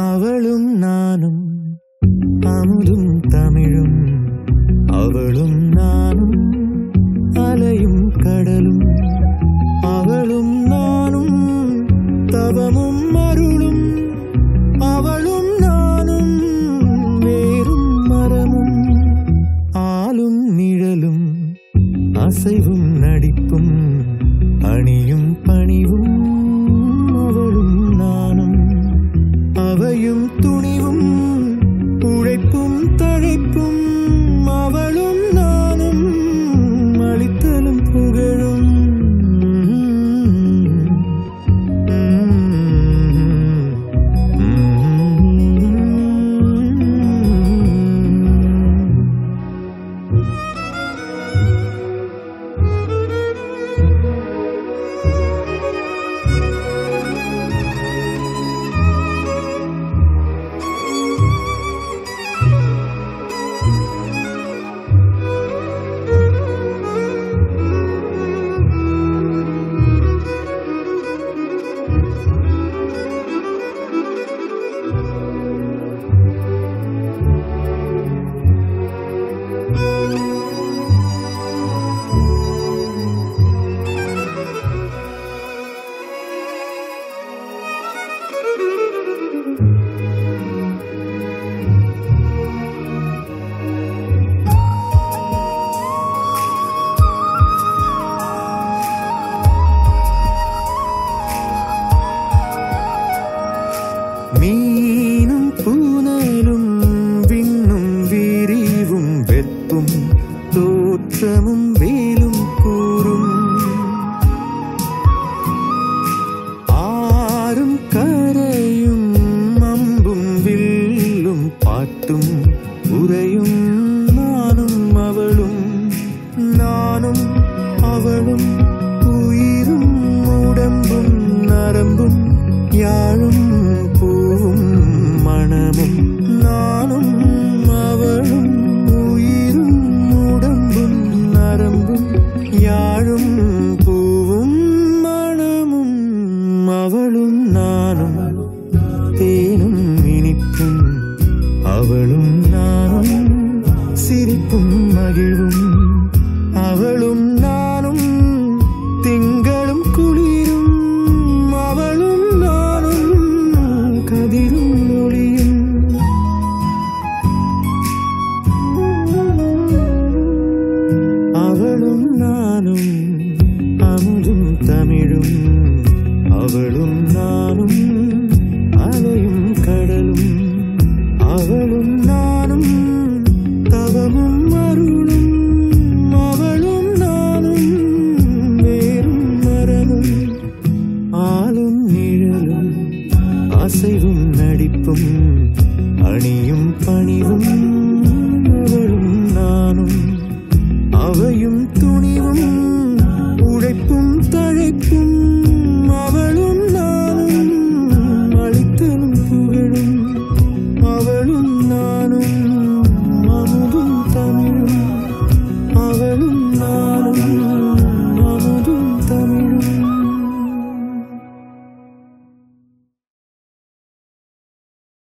அவளும் நானும் அமுதும் தமிழும், அவளும் நானும் அலையும் கடலும், அவளும் நானும் தவமும் அருளும், அவளும் நானும் வேறும் மரமும், ஆளும் நிழலும் அசைவும் நடிப்பும் அணியும் பணிவும், அவளும் நானும் அவையும் துணிவும் உழைப்பும் தழைப்பும், அவளும் நானும் அளித்தலும் புகழும். மீனும் பூனலும் விண்ணும் விரிவும் வெப்பும் தோற்றமும் வேலும் கூறும், ஆறும் கரையும் அம்பும் வில்லும் பாட்டும் உரையும், நானும் அவளும் நானும் அவளும் உயிரும் உடம்பும் நரம்பும் யாழும் பூவும் மணமும், நானும் அவளும் உயிரும் உடம்பும் நரம்பும் யாழும் பூவும் மணமும், அவளும் நானும் தேனும் இனிப்பும், அவளும் நானும் சிரிப்பும் மகிழ்வும், அவளும் நானும் திங்களும் குளிரும், அவளும் நானும் கதிரும் ஒளியும். அவளும் நானும் அமுதும் தமிழும், அவளும் நானும் அலையும் கடலும், அவளும் நானும் தவமும் அருளும், அவளும் நானும் வேறும் மரமும், ஆளும் நிழலும் அசைவும் நடிப்பும் அணியும் பணி